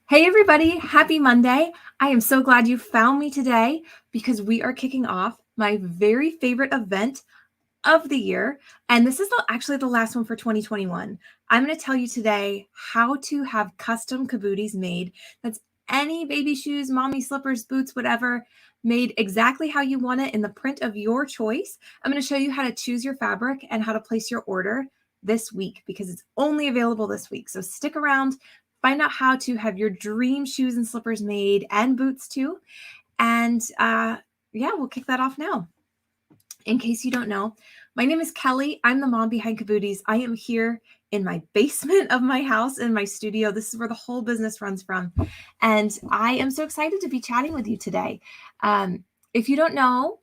Hey everybody, happy Monday. I am so glad you found me today because we are kicking off my very favorite event of the year. And this is actually the last one for 2021. I'm going to tell you today how to have custom Cabooties made. That's any baby shoes, mommy slippers, boots, whatever, made exactly how you want it in the print of your choice. I'm going to show you how to choose your fabric and how to place your order this week because it's only available this week. So stick around, find out how to have your dream shoes and slippers made and boots too. And yeah, we'll kick that off now. In case you don't know, my name is Kelly. I'm the mom behind Cabooties. I am here in my basement of my house in my studio. This is where the whole business runs from. And I am so excited to be chatting with you today. If you don't know,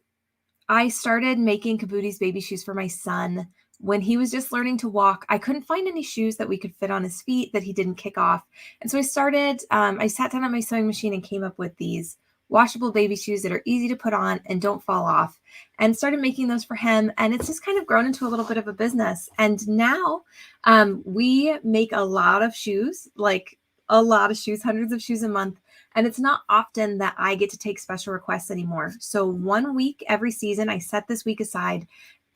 I started making Cabooties baby shoes for my son when he was just learning to walk. I couldn't find any shoes that we could fit on his feet that he didn't kick off. And so I sat down on my sewing machine and came up with these washable baby shoes that are easy to put on and don't fall off, and started making those for him. And it's just kind of grown into a little bit of a business. And now we make a lot of shoes, hundreds of shoes a month. And it's not often that I get to take special requests anymore. So 1 week every season, I set this week aside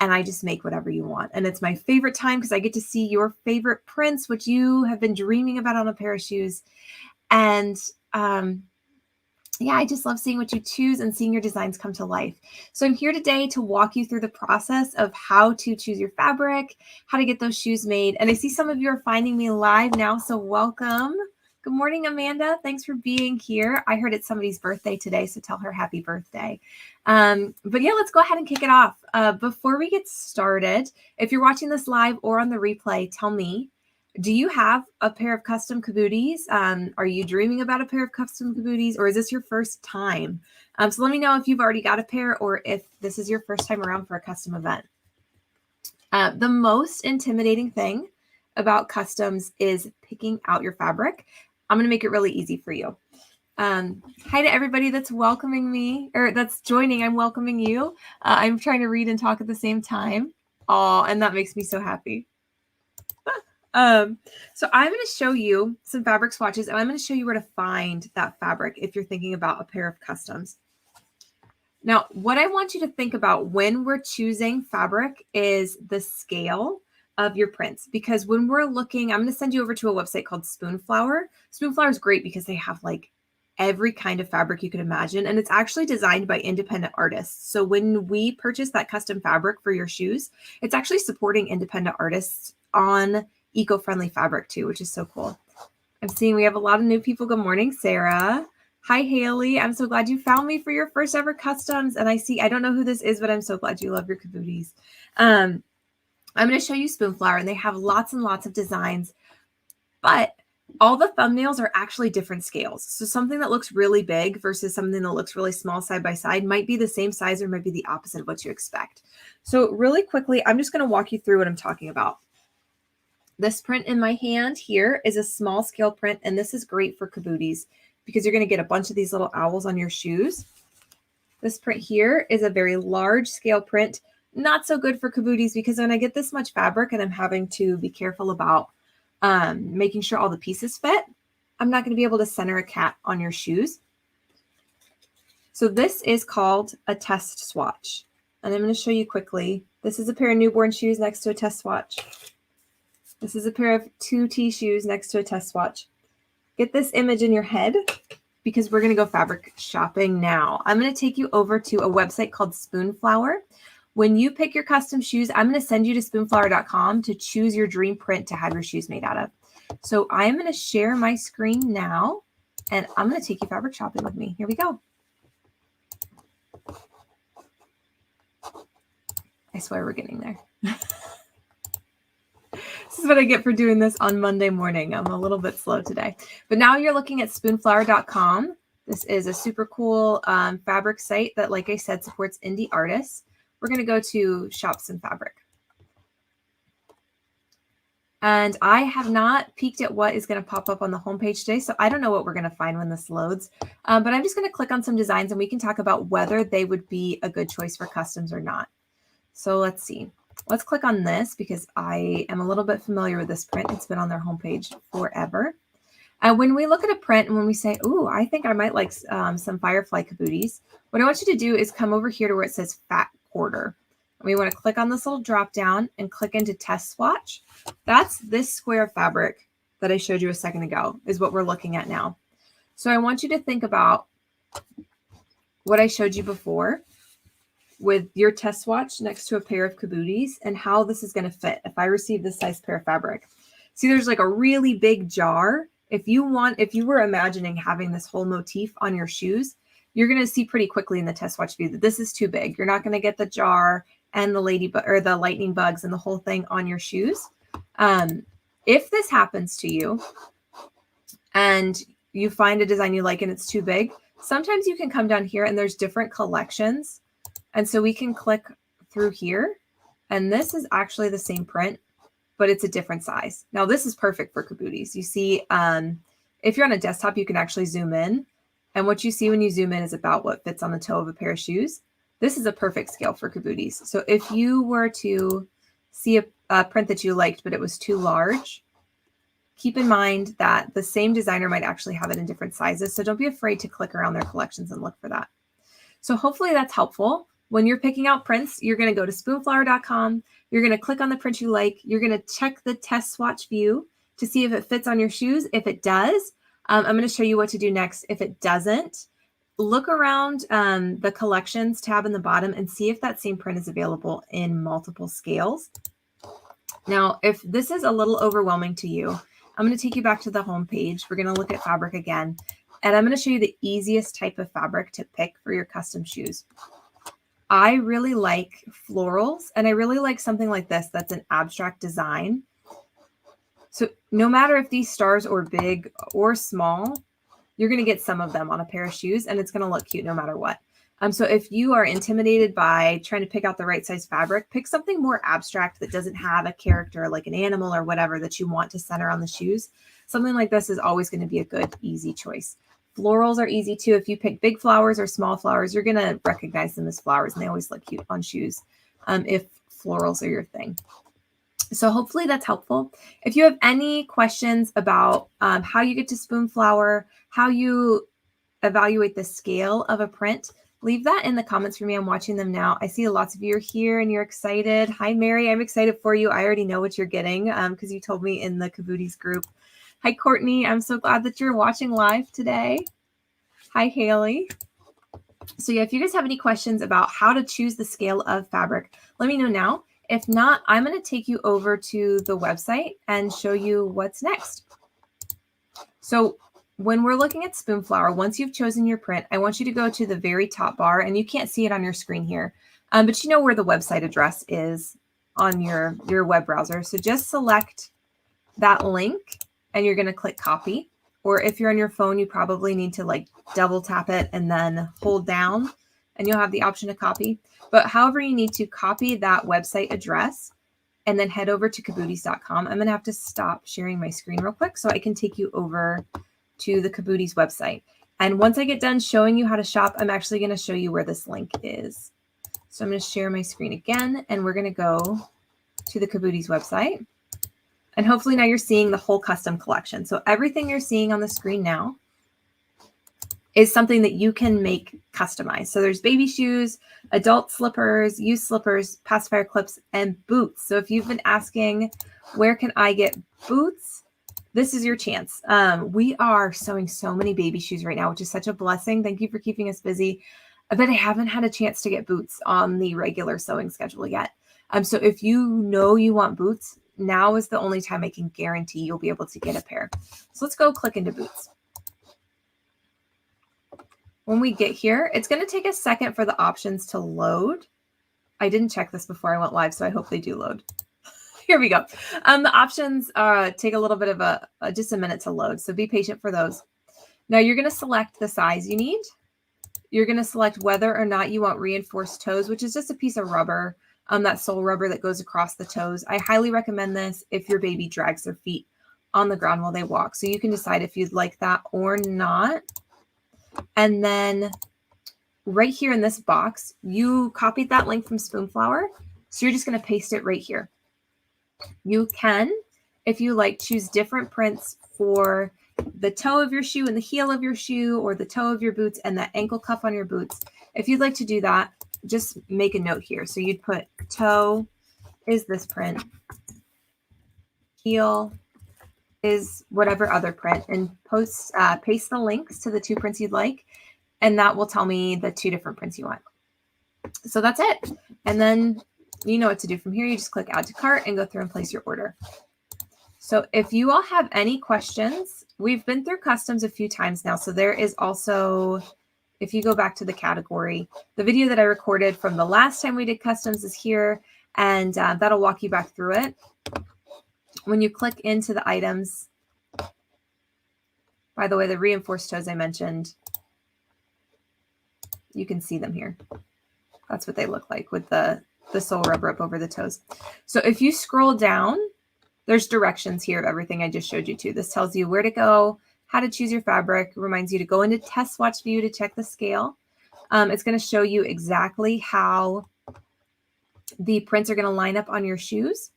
and I just make whatever you want. And it's my favorite time because I get to see your favorite prints, which you have been dreaming about on a pair of shoes. And yeah, I just love seeing what you choose and seeing your designs come to life. So I'm here today to walk you through the process of how to choose your fabric, how to get those shoes made. And I see some of you are finding me live now, so welcome. Good morning, Amanda. Thanks for being here. I heard it's somebody's birthday today, so tell her happy birthday. But yeah, let's go ahead and kick it off. Before we get started, if you're watching this live or on the replay, tell me, do you have a pair of custom Cabooties? Are you dreaming about a pair of custom Cabooties, or is this your first time? So let me know if you've already got a pair or if this is your first time around for a custom event. The most intimidating thing about customs is picking out your fabric. I'm going to make it really easy for you. Hi to everybody that's welcoming me or that's joining. I'm welcoming you. I'm trying to read and talk at the same time. Oh, and that makes me so happy. So I'm going to show you some fabric swatches, and I'm going to show you where to find that fabric if you're thinking about a pair of customs. Now, what I want you to think about when we're choosing fabric is the scale of your prints, because when we're looking, I'm going to send you over to a website called Spoonflower. Spoonflower is great because they have like every kind of fabric you could imagine, and it's actually designed by independent artists. So when we purchase that custom fabric for your shoes, it's actually supporting independent artists on eco-friendly fabric too, which is so cool. I'm seeing we have a lot of new people. Good morning, Sarah. Hi, Haley. I'm so glad you found me for your first ever customs. And I don't know who this is, but I'm so glad you love your Cabooties. I'm going to show you Spoonflower, and they have lots and lots of designs, but all the thumbnails are actually different scales. So something that looks really big versus something that looks really small side by side might be the same size or might be the opposite of what you expect. So really quickly, I'm just going to walk you through what I'm talking about. This print in my hand here is a small scale print, and this is great for Cabooties because you're going to get a bunch of these little owls on your shoes. This print here is a very large scale print, not so good for Cabooties because when I get this much fabric and I'm having to be careful about making sure all the pieces fit, I'm not going to be able to center a cat on your shoes. So this is called a test swatch, and I'm going to show you quickly. This is a pair of newborn shoes next to a test swatch. This is a pair of 2T shoes next to a test swatch. Get this image in your head because we're going to go fabric shopping now. I'm going to take you over to a website called Spoonflower. When you pick your custom shoes, I'm going to send you to spoonflower.com to choose your dream print to have your shoes made out of. So I'm going to share my screen now, and I'm going to take you fabric shopping with me. Here we go. I swear we're getting there. This is what I get for doing this on Monday morning. I'm a little bit slow today. But now you're looking at spoonflower.com. This is a super cool fabric site that, like I said, supports indie artists. We're going to go to shop some fabric. And I have not peeked at what is going to pop up on the homepage today, so I don't know what we're going to find when this loads. But I'm just going to click on some designs, and we can talk about whether they would be a good choice for customs or not. So let's see. Let's click on this because I am a little bit familiar with this print. It's been on their homepage forever. When we look at a print and when we say, ooh, I think I might like some Firefly Cabooties, what I want you to do is come over here to where it says Fat Quarter. And we want to click on this little drop down and click into Test Swatch. That's this square of fabric that I showed you a second ago is what we're looking at now. So I want you to think about what I showed you before with your test swatch next to a pair of Cabooties and how this is going to fit if I receive this size pair of fabric. See, there's like a really big jar. If you were imagining having this whole motif on your shoes, you're going to see pretty quickly in the test swatch view that this is too big. You're not going to get the jar and the the lightning bugs and the whole thing on your shoes. If this happens to you and you find a design you like and it's too big, sometimes you can come down here and there's different collections. And so we can click through here, and this is actually the same print, but it's a different size. Now this is perfect for Cabooties. You see, if you're on a desktop, you can actually zoom in. And what you see when you zoom in is about what fits on the toe of a pair of shoes. This is a perfect scale for Cabooties. So if you were to see a print that you liked, but it was too large, keep in mind that the same designer might actually have it in different sizes. So don't be afraid to click around their collections and look for that. So hopefully that's helpful. When you're picking out prints, you're going to go to spoonflower.com. You're going to click on the print you like. You're going to check the test swatch view to see if it fits on your shoes. If it does, I'm going to show you what to do next. If it doesn't, look around the collections tab in the bottom and see if that same print is available in multiple scales. Now, if this is a little overwhelming to you, I'm going to take you back to the home page. We're going to look at fabric again, and I'm going to show you the easiest type of fabric to pick for your custom shoes. I really like florals, and I really like something like this that's an abstract design. So no matter if these stars are big or small, you're going to get some of them on a pair of shoes, and it's going to look cute no matter what. So if you are intimidated by trying to pick out the right size fabric, pick something more abstract that doesn't have a character like an animal or whatever that you want to center on the shoes. Something like this is always going to be a good, easy choice. Florals are easy too. If you pick big flowers or small flowers, you're going to recognize them as flowers, and they always look cute on shoes if florals are your thing. So hopefully that's helpful. If you have any questions about how you get to Spoonflower, how you evaluate the scale of a print, leave that in the comments for me. I'm watching them now. I see lots of you are here and you're excited. Hi, Mary. I'm excited for you. I already know what you're getting because you told me in the Cabooties group. Hi, Courtney. I'm so glad that you're watching live today. Hi, Haley. So yeah, if you guys have any questions about how to choose the scale of fabric, let me know now. If not, I'm going to take you over to the website and show you what's next. So when we're looking at Spoonflower, once you've chosen your print, I want you to go to the very top bar, and you can't see it on your screen here, but you know where the website address is on your web browser. So just select that link and you're going to click copy. Or if you're on your phone, you probably need to like double tap it and then hold down and you'll have the option to copy. But however, you need to copy that website address and then head over to Cabooties.com. I'm going to have to stop sharing my screen real quick so I can take you over to the Cabooties website. And once I get done showing you how to shop, I'm actually going to show you where this link is. So I'm going to share my screen again, and we're going to go to the Cabooties website. And hopefully now you're seeing the whole custom collection. So everything you're seeing on the screen now is something that you can make customized. So there's baby shoes, adult slippers, youth slippers, pacifier clips, and boots. So if you've been asking, where can I get boots? This is your chance. We are sewing so many baby shoes right now, which is such a blessing. Thank you for keeping us busy. But I haven't had a chance to get boots on the regular sewing schedule yet. So if you know you want boots, now is the only time I can guarantee you'll be able to get a pair. So let's go click into boots. When we get here, it's going to take a second for the options to load. I didn't check this before I went live, so I hope they do load. Here we go. The options take a little bit of just a minute to load, so be patient for those. Now you're going to select the size you need. You're going to select whether or not you want reinforced toes, which is just a piece of rubber, that sole rubber that goes across the toes. I highly recommend this if your baby drags their feet on the ground while they walk. So you can decide if you'd like that or not. And then right here in this box, you copied that link from Spoonflower. So you're just going to paste it right here. You can, if you like, choose different prints for the toe of your shoe and the heel of your shoe, or the toe of your boots and the ankle cuff on your boots. If you'd like to do that, just make a note here. So you'd put toe is this print, heel is whatever other print, and paste the links to the 2 prints you'd like, and that will tell me the 2 different prints you want. So that's it. And then you know what to do from here. You just click add to cart and go through and place your order. So if you all have any questions, we've been through customs a few times now. So there is also, if you go back to the category, the video that I recorded from the last time we did customs is here, and that'll walk you back through it. When you click into the items, by the way, the reinforced toes I mentioned, you can see them here. That's what they look like with the sole rubber up over the toes. So if you scroll down, there's directions here of everything I just showed you too. This tells you where to go, how to choose your fabric, reminds you to go into test swatch view to check the scale. It's going to show you exactly how the prints are going to line up on your shoes.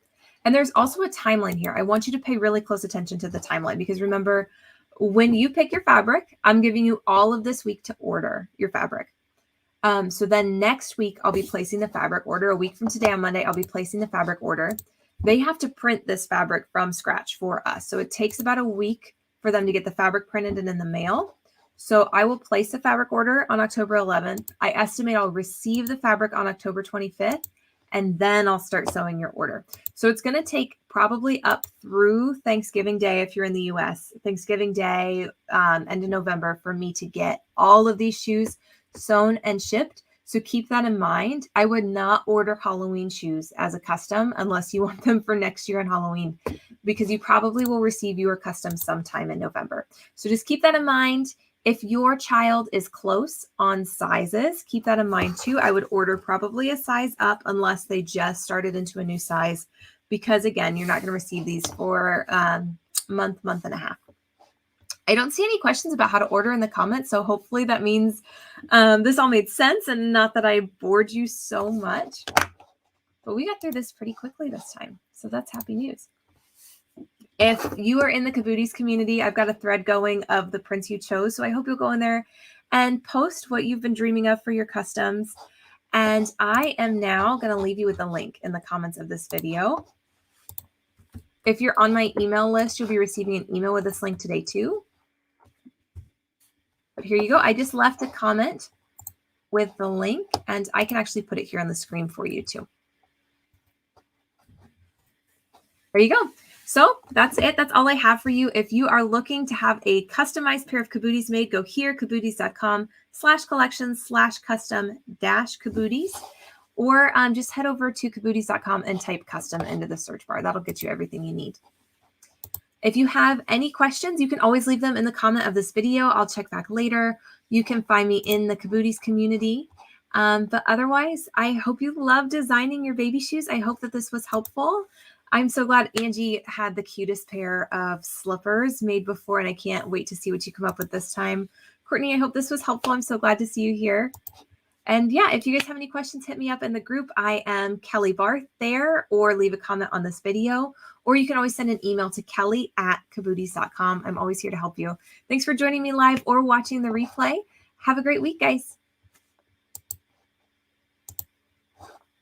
And there's also a timeline here. I want you to pay really close attention to the timeline, because remember, when you pick your fabric, I'm giving you all of this week to order your fabric. So then next week, I'll be placing the fabric order. A week from today on Monday, I'll be placing the fabric order. They have to print this fabric from scratch for us. So it takes about a week for them to get the fabric printed and in the mail. So I will place the fabric order on October 11th. I estimate I'll receive the fabric on October 25th, and then I'll start sewing your order. So it's going to take probably up through Thanksgiving Day if you're in the US, Thanksgiving Day, end of November, for me to get all of these shoes sewn and shipped. So keep that in mind. I would not order Halloween shoes as a custom unless you want them for next year on Halloween, because you probably will receive your custom sometime in November. So just keep that in mind. If your child is close on sizes, keep that in mind too. I would order probably a size up unless they just started into a new size, because again, you're not going to receive these for month and a half. I don't see any questions about how to order in the comments, so hopefully that means this all made sense and not that I bored you so much. But we got through this pretty quickly this time, so that's happy news. If you are in the Cabooties community, I've got a thread going of the prints you chose, so I hope you'll go in there and post what you've been dreaming of for your customs. And I am now going to leave you with a link in the comments of this video. If you're on my email list, you'll be receiving an email with this link today too. But here you go. I just left a comment with the link, and I can actually put it here on the screen for you too. There you go. So that's it. That's all I have for you. If you are looking to have a customized pair of Cabooties made, go here, cabooties.com/collections/custom-cabooties, or just head over to cabooties.com and type custom into the search bar. That'll get you everything you need. If you have any questions, you can always leave them in the comment of this video. I'll check back later. You can find me in the Cabooties community. But otherwise, I hope you love designing your baby shoes. I hope that this was helpful. I'm so glad Angie had the cutest pair of slippers made before, and I can't wait to see what you come up with this time. Courtney, I hope this was helpful. I'm so glad to see you here. And yeah, if you guys have any questions, hit me up in the group. I am Kelly Barth there, or leave a comment on this video, or you can always send an email to kelly@cabooties.com. I'm always here to help you. Thanks for joining me live or watching the replay. Have a great week, guys.